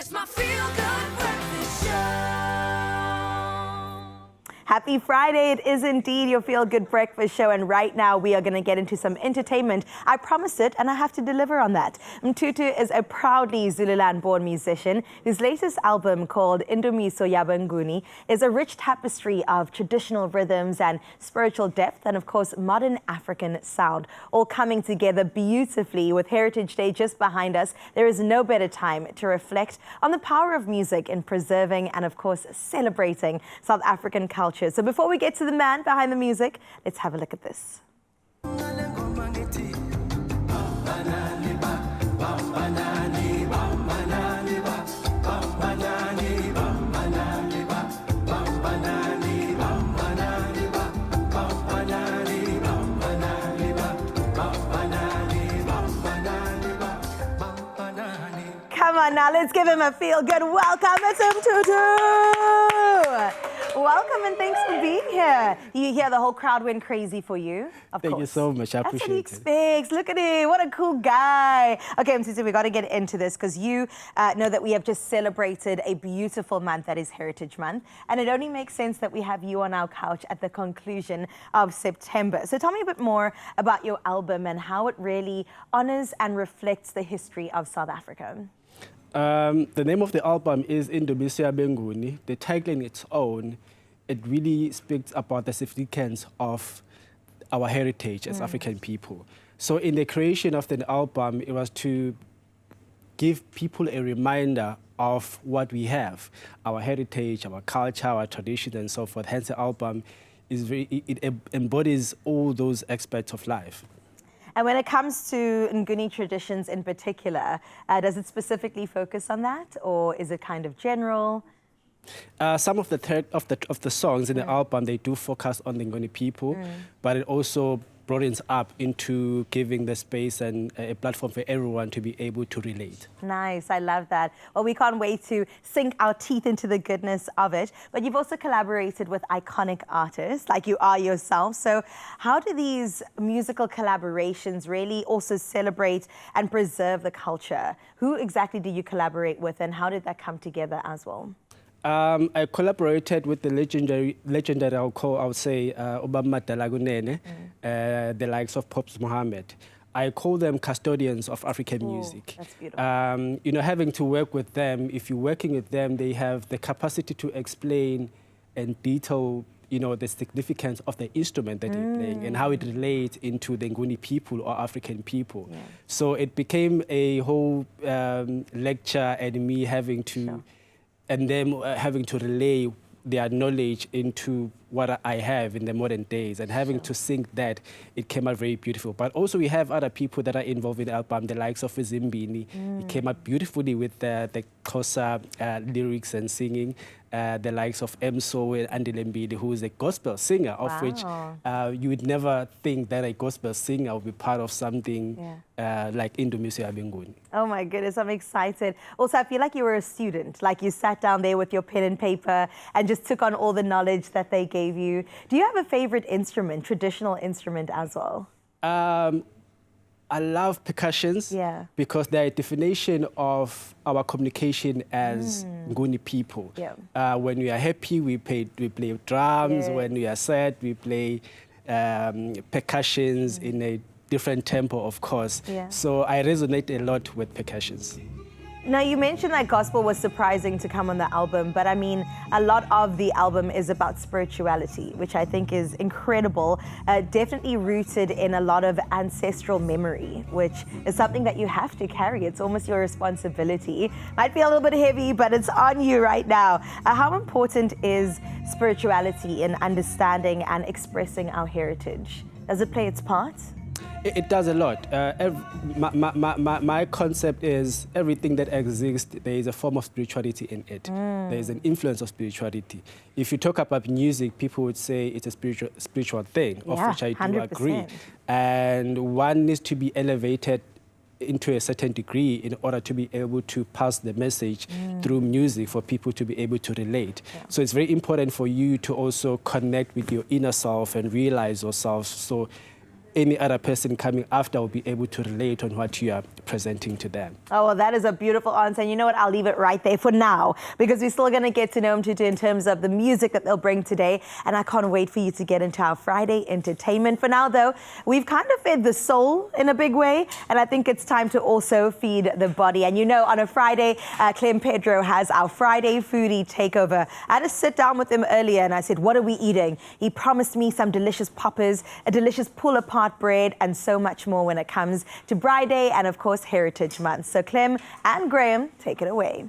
It's my feel-good breakfast show. Happy Friday. It is indeed your Feel Good Breakfast show, and right now we are going to get into some entertainment. I promised it, and I have to deliver on that. Mthuthu is a proudly Zululand-born musician whose latest album, called Indumiso, YabeNguni, is a rich tapestry of traditional rhythms and spiritual depth, and of course modern African sound, all coming together beautifully. With Heritage Day just behind us, there is no better time to reflect on the power of music in preserving and of course celebrating South African culture. So before we get to the man behind the music, let's have a look at this. Come on now, let's give him a feel-good welcome. It's Mthuthu. Welcome and thanks for being here. You hear the whole crowd went crazy for you, of course. Thank you so much. I appreciate it. That's what he expects. Look at him. What a cool guy. Okay, Mthuthu, we got to get into this because you know that we have just celebrated a beautiful month that is Heritage Month. And it only makes sense that we have you on our couch at the conclusion of September. So tell me a bit more about your album and how it really honors and reflects the history of South Africa. The name of the album is Indumiso, YabeNguni. The title in its own, it really speaks about the significance of our heritage as African people. So in the creation of the album, it was to give people a reminder of what we have, our heritage, our culture, our tradition, and so forth. Hence the album is it embodies all those aspects of life. And when it comes to Nguni traditions in particular, does it specifically focus on that, or is it kind of general? Some of the songs in the album, they do focus on the Nguni people, but it also broadens up into giving the space and a platform for everyone to be able to relate. Nice, I love that. Well, we can't wait to sink our teeth into the goodness of it. But you've also collaborated with iconic artists like you are yourself. So how do these musical collaborations really also celebrate and preserve the culture? Who exactly do you collaborate with, and how did that come together as well? I collaborated with the legendary I would say, Obama Dalagunene, the likes of Pops Mohammed. I call them custodians of African music. That's beautiful. You know, having to work with them, if you're working with them, they have the capacity to explain and detail, you know, the significance of the instrument that they're playing and how it relates into the Nguni people or African people. Yeah. So it became a whole lecture and me having to... and them having to relay their knowledge into what I have in the modern days, and having to sing that, it came out very beautiful. But also we have other people that are involved in the album, the likes of Zimbini. It came out beautifully with the Xhosa lyrics and singing. The likes of Mso and Andilembili, who is a gospel singer, of which you would never think that a gospel singer would be part of something like Indumiso, YabeNguni. Oh my goodness, I'm excited. Also, I feel like you were a student, like you sat down there with your pen and paper and just took on all the knowledge that they gave you. Do you have a favorite instrument, traditional instrument as well? I love percussions because they're a definition of our communication as Nguni people. When we are happy, we play drums. When we are sad, we play percussions in a different tempo, of course. So I resonate a lot with percussions. Now, you mentioned that gospel was surprising to come on the album, but I mean, a lot of the album is about spirituality, which I think is incredible, definitely rooted in a lot of ancestral memory, which is something that you have to carry. It's almost your responsibility. Might be a little bit heavy, but it's on you right now. How important is spirituality in understanding and expressing our heritage? Does it play its part? It does a lot. My concept is everything that exists, there is a form of spirituality in it. There is an influence of spirituality. If you talk about music, people would say it's a spiritual thing, of which I do 100%. Agree. And one needs to be elevated into a certain degree in order to be able to pass the message through music for people to be able to relate. So it's very important for you to also connect with your inner self and realize yourself. So any other person coming after will be able to relate on what you are presenting to them. Oh, well, that is a beautiful answer. And you know what? I'll leave it right there for now because we're still going to get to know Mthuthu in terms of the music that they'll bring today. And I can't wait for you to get into our Friday entertainment. For now, though, we've kind of fed the soul in a big way. And I think it's time to also feed the body. And you know, on a Friday, Clem Pedro has our Friday foodie takeover. I had to sit down with him earlier and I said, what are we eating? He promised me some delicious poppers, a delicious pull-apart bread, and so much more when it comes to Braai Day and, of course, Heritage Month. So Clem and Graham, take it away.